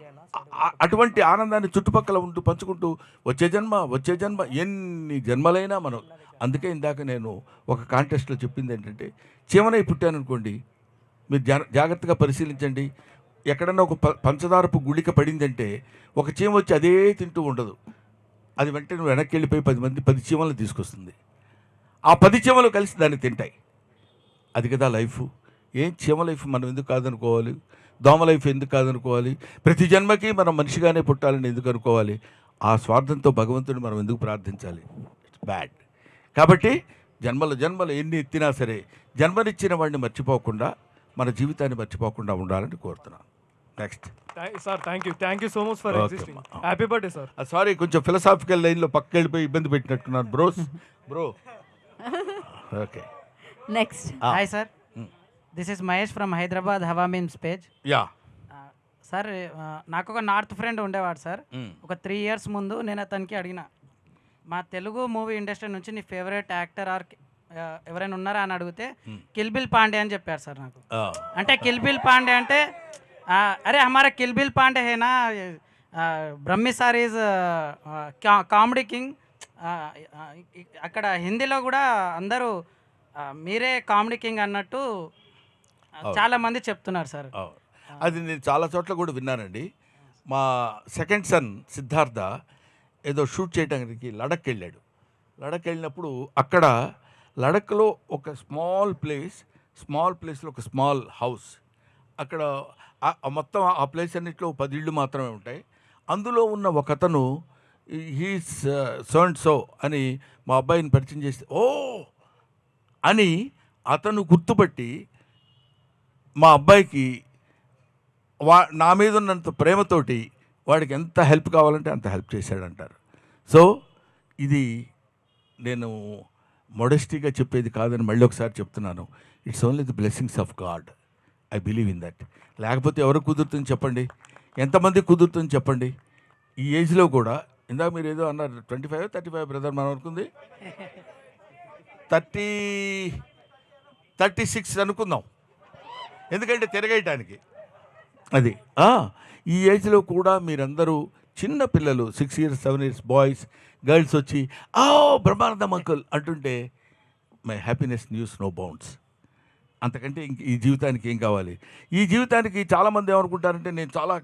అటువంటి ఆనందాన్ని చుట్టుపక్కల ఉంటూ పంచుకుంటూ వచ్చే జన్మ ఎన్ని జన్మలైనా మనం. అందుకే ఇందాక నేను ఒక కాంటెస్ట్లో చెప్పింది ఏంటంటే, చీమనై పుట్టాననుకోండి, మీరు జాగ్రత్తగా పరిశీలించండి. ఎక్కడన్నా ఒక పంచదారపు గుళిక పడిందంటే ఒక చీమ వచ్చి అదే తింటూ ఉండదు, అది వెంటనే వెనక్కి వెళ్ళిపోయి 10 చీమలను తీసుకొస్తుంది. ఆ 10 చీమలు కలిసి దాన్ని తింటాయి. అది కదా లైఫ్. ఏం చీమ లైఫ్ మనం ఎందుకు కాదనుకోవాలి, దోమ లైఫ్ ఎందుకు కాదనుకోవాలి, ప్రతి జన్మకి మనం మనిషిగానే పుట్టాలని ఎందుకు అనుకోవాలి, ఆ స్వార్థంతో భగవంతుడిని మనం ఎందుకు ప్రార్థించాలి? It's bad. కాబట్టి జన్మలు ఎన్ని ఎత్తినా సరే జన్మనిచ్చిన వాడిని మర్చిపోకుండా, మన జీవితాన్ని మర్చిపోకుండా ఉండాలని కోరుతున్నాను. Next sir, thank you so much for existing. Happy birthday sir. Sorry, కొంచెం ఫిలసాఫికల్ లైన్లో పక్క వెళ్ళిపోయి ఇబ్బంది పెట్టినట్టున్నాను bro. Okay, next. Hi sir, this is Mahesh from Hyderabad Hawa memes page. Yeah sir, నాకు ఒక నార్త్ ఫ్రెండ్ ఉండేవాడు సార్. ఒక 3 years ముందు నేను అతనికి అడిగిన, మా తెలుగు మూవీ ఇండస్ట్రీ నుంచి నీ ఫేవరెట్ యాక్టర్ ఆర్ ఎవరైనా ఉన్నారా అని అడిగితే కిల్ బిల్ పాండే అని చెప్పారు సార్ నాకు. అంటే కిల్ బిల్ పాండే అంటే, అరే హమారా కిల్ బిల్ పాండే హేనా, Brahmi sir is comedy king. అక్కడ హిందీలో కూడా అందరూ మీరే కామెడీ కింగ్ అన్నట్టు చాలా మంది చెప్తున్నారు సార్. అది నేను చాలా చోట్ల కూడా విన్నానండి. మా సెకండ్ సన్ సిద్ధార్థ ఏదో షూట్ చేయడానికి లడక్ వెళ్ళాడు. లడక్ వెళ్ళినప్పుడు అక్కడ లడక్లో ఒక స్మాల్ ప్లేస్లో ఒక స్మాల్ హౌస్, అక్కడ మొత్తం ఆ ప్లేస్ అన్నింటిలో 10 ఇళ్ళు మాత్రమే ఉంటాయి. అందులో ఉన్న ఒక అతను హీస్ సో అండ్ సో అని మా అబ్బాయిని పరిచయం చేస్తే, ఓ అని అతను గుర్తుపట్టి మా అబ్బాయికి నా మీద ఉన్నంత ప్రేమతోటి వాడికి ఎంత హెల్ప్ కావాలంటే అంత హెల్ప్ చేశాడంటారు. సో ఇది నేను మోడెస్టీగా చెప్పేది కాదని మళ్ళీ ఒకసారి చెప్తున్నాను. It's only the blessings of God. I believe in that. లేకపోతే ఎవరు కుదురుతుంది చెప్పండి, ఎంతమంది కుదురుతుంది చెప్పండి. ఈ ఏజ్లో కూడా, ఇందాక మీరు ఏదో అన్నారు 25, 35 బ్రదర్, మనం అనుకుంది 36 అనుకుందాం, ఎందుకంటే తిరగేయటానికి. అది ఈ ఏజ్లో కూడా మీరందరూ చిన్న పిల్లలు 6 years 7 years బాయ్స్ గర్ల్స్ వచ్చి బ్రహ్మానందం అంకుల్ అంటుంటే my happiness knows no bounds. అంతకంటే ఇంక ఈ జీవితానికి ఏం కావాలి? ఈ జీవితానికి చాలామంది ఏమనుకుంటారంటే, నేను చాలా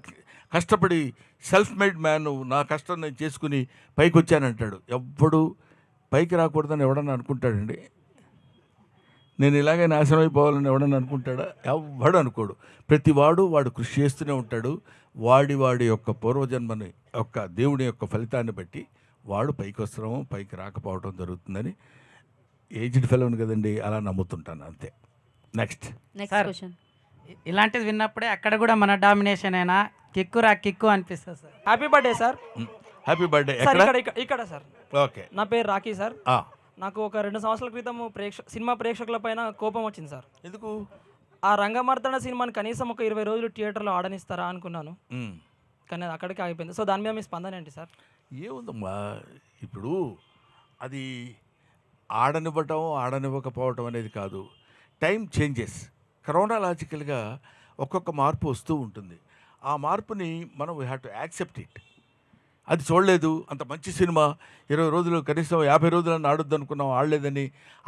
కష్టపడి సెల్ఫ్ మేడ్ మ్యాన్, నా కష్టం నేను చేసుకుని పైకి వచ్చానంటాడు. ఎవ్వడు పైకి రాకూడదని ఎవడన్నా అనుకుంటాడండి? నేను ఇలాగే నాశనం అయిపోవాలని ఎవడన్నా అనుకుంటాడా? ఎవ్వడు అనుకోడు. ప్రతివాడు వాడు కృషి చేస్తూనే ఉంటాడు. వాడి యొక్క పూర్వజన్మని యొక్క దేవుడి యొక్క ఫలితాన్ని బట్టి వాడు పైకి వస్తున్నాము, పైకి రాకపోవడం జరుగుతుందని ఏజ్డ్ ఫెలోని కదండి, అలా నమ్ముతుంటాను అంతే. Next question. ఇలాంటిది విన్నప్పుడే అక్కడ కూడా మన డామినేషన్ అయినా కిక్కు అనిపిస్తుంది sir. Happy birthday sir. Happy birthday. Sir ఇక్కడ సార్. ఓకే. నా పేరు రాకీ సార్. నాకు ఒక 2 సంవత్సరాల క్రితం సినిమా ప్రేక్షకుల పైన కోపం వచ్చింది సార్. ఎందుకు? ఆ రంగమార్తాండ సినిమాని కనీసం ఒక 20 రోజులు థియేటర్లో ఆడనిస్తారా అనుకున్నాను, కానీ అది అక్కడికి ఆగిపోయింది. సో దాని మీద మీ స్పందన ఏంటి సార్? ఏముందమ్మా, ఇప్పుడు అది ఆడనివ్వకపోవటం అనేది కాదు, టైం చేంజెస్. క్రోనాలాజికల్గా ఒక్కొక్క మార్పు వస్తూ ఉంటుంది. ఆ మార్పుని మనం we have to accept it. అది చూడలేదు, అంత మంచి సినిమా 20 రోజులు కనీసం 50 రోజులను ఆడొద్దు అనుకున్నాం, ఆడలేదని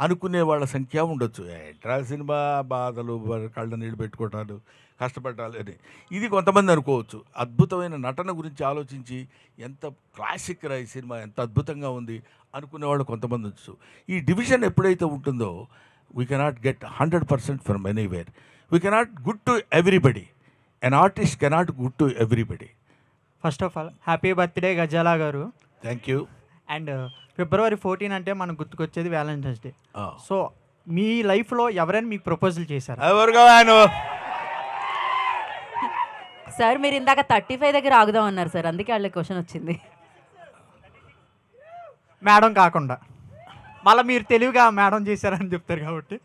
అనుకునే వాళ్ళ సంఖ్య ఉండొచ్చు. ఎంట్రా సినిమా బాధలు, కళ్ళ నీళ్ళు పెట్టుకోవటాలు, కష్టపడాలి అని ఇది కొంతమంది అనుకోవచ్చు. అద్భుతమైన నటన గురించి ఆలోచించి ఎంత క్లాసిక్ రా ఈ సినిమా, ఎంత అద్భుతంగా ఉంది అనుకునేవాళ్ళు కొంతమంది వచ్చు. ఈ డివిజన్ ఎప్పుడైతే ఉంటుందో we cannot get 100% from anywhere. We cannot good to everybody. An artist cannot good to everybody. First of all happy birthday Gazala garu. Thank you. And February 14 అంటే మనకు గుర్తుకొచ్చేది వ్యాలంటైన్స్ డే. సో మీ లైఫ్లో ఎవరైనా మీకు ప్రపోజల్ చేశారు? సార్ మీరు ఇందాక 35 దగ్గర ఆగుదాం అన్నారు సార్, అందుకే వాళ్ళ క్వశ్చన్ వచ్చింది. మేడం కాకుండా మళ్ళీ మీరు తెలివిగా మేడం చేశారని చెప్తారు కాబట్టి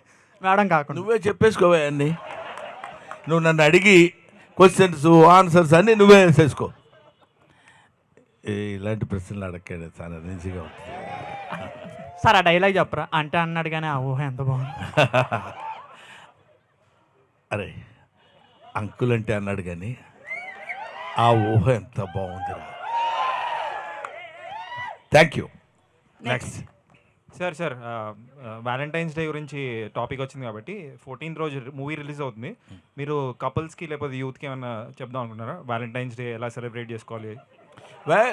మేడం కాకుండా నువ్వే చెప్పేసుకోవా అన్నీ. నువ్వు నన్ను అడిగి క్వశ్చన్స్ ఆన్సర్స్ అన్నీ నువ్వే వేసేసుకో. ఇలాంటి ప్రశ్నలు అడగండి, చాలా ఈజీగా ఉంటుంది. సార్ ఆ డైలాగ్ చెప్పరా అంటే అన్నాడు కానీ ఆ ఊహ ఎంత బాగుంది. అరే అంకుల్ అంటే అన్నాడు కానీ ఆ ఊహ ఎంత బాగుందిరా. Thank you. Next sir Valentine's day గురించి టాపిక్ వచ్చింది కాబట్టి 14th రోజు మూవీ రిలీజ్ అవుతుంది. మీరు కపుల్స్కి లేకపోతే యూత్కి ఏమైనా చెప్దాం అనుకుంటున్నారా? వ్యాలంటైన్స్ డే ఎలా సెలబ్రేట్ చేసుకోవాలి?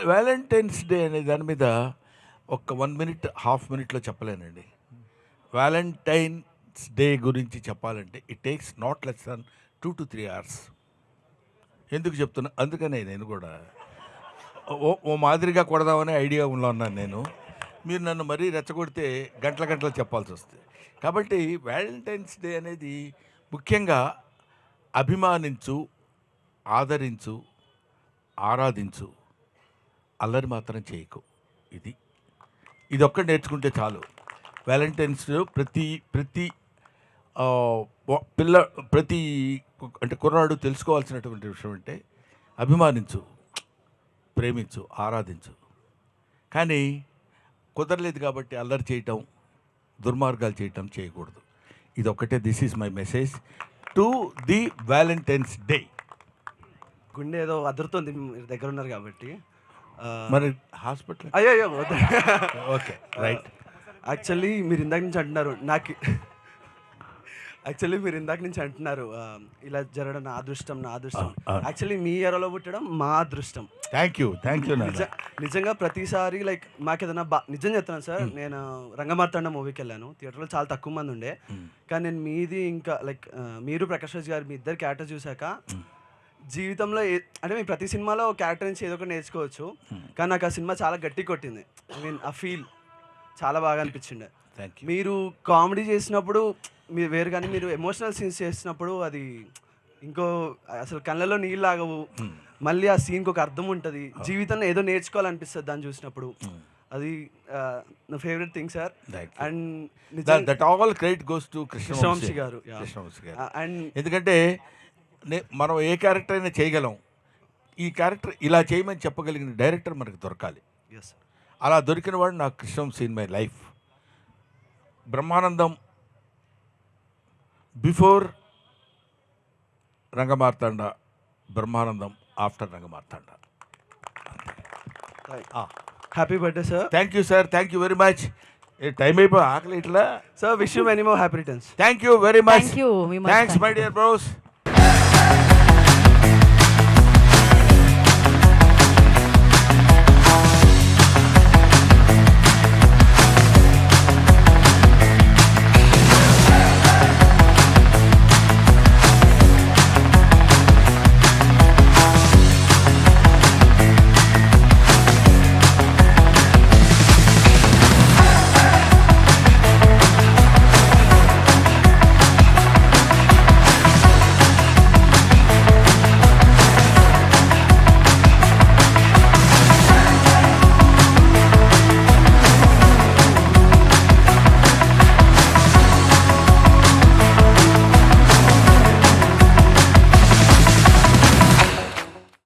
వ్యాలంటైన్స్ డే అనే దాని మీద ఒక 1 minute, ½ minute చెప్పలేనండి. వ్యాలంటైన్స్ డే గురించి చెప్పాలంటే it takes not less than 2 to 3 hours. ఎందుకు చెప్తున్నా, అందుకనే నేను కూడా ఓ మాదిరిగా కొడదామనే ఐడియా ఉన్నాను నేను. మీరు నన్ను మరీ రెచ్చగొడితే గంటలు చెప్పాల్సి వస్తుంది. కాబట్టి వ్యాలంటైన్స్ డే అనేది ముఖ్యంగా అభిమానించు, ఆదరించు, ఆరాధించు, అల్లరి మాత్రం చేయకు. ఇది ఒక్కటి నేర్చుకుంటే చాలు. వ్యాలంటైన్స్ డే ప్రతి అంటే కుర్రాడు తెలుసుకోవాల్సినటువంటి విషయం అంటే అభిమానించు, ప్రేమించు, ఆరాధించు. కానీ కుదరలేదు కాబట్టి అల్లరి చేయటం, దుర్మార్గాలు చేయటం చేయకూడదు. ఇది ఒక్కటే. This is my message to the Valentine's day. గుండె ఏదో అదురుతుంది, మీరు దగ్గర ఉన్నారు కాబట్టి. మరి హాస్పిటల్ అయ్యో ఓకే రైట్. యాక్చువల్లీ మీరు ఇందాక నుంచి అంటున్నారు ఇలా జరగడం నా అదృష్టం. యాక్చువల్లీ మీ ఎరలో పుట్టడం మా అదృష్టం. Thank you. నిజంగా ప్రతిసారి లైక్ మాకు ఏదైనా నిజం చెప్తున్నాను సార్. నేను రంగమార్తాండ మూవీకి వెళ్ళాను, థియేటర్లో చాలా తక్కువ మంది ఉండే, కానీ నేను మీది ఇంకా లైక్ మీరు ప్రకాష్ రాజ్ గారు మీ ఇద్దరు క్యారెక్టర్ చూశాక జీవితంలో అంటే మీ ప్రతి సినిమాలో క్యారెక్టర్ నుంచి ఏదో ఒకటి నేర్చుకోవచ్చు, కానీ నాకు ఆ సినిమా చాలా గట్టి కొట్టింది. ఐ మీన్ ఆ ఫీల్ చాలా బాగా అనిపించిండే. మీరు కామెడీ చేసినప్పుడు మీరు వేరు, కానీ మీరు ఎమోషనల్ సీన్స్ చేసినప్పుడు అది ఇంకో అసలు కళ్ళలో నీళ్ళు ఆగవు. మళ్ళీ ఆ సీన్కి ఒక అర్థం ఉంటుంది, జీవితంలో ఏదో నేర్చుకోవాలనిపిస్తుంది దాన్ని చూసినప్పుడు. అది నా favourite thing sir. And that all credit goes to Krishna Vamsi గారు. అండ్ ఎందుకంటే మనం ఏ క్యారెక్టర్ అయినా చేయగలం, ఈ క్యారెక్టర్ ఇలా చేయమని చెప్పగలిగిన డైరెక్టర్ మనకు దొరకాలి. అలా దొరికిన వాడు నాకు Krishna Vamsi in my life. Brahmanandam before Rangamarthanda, Brahmanandam after Rangamarthanda. Happy birthday sir. Thank you sir, thank you very much. Time అయిపోయి ఆకలి ఇట్లా sir. Wish you many more happy returns. Thank you very much. Thanks my dear bros.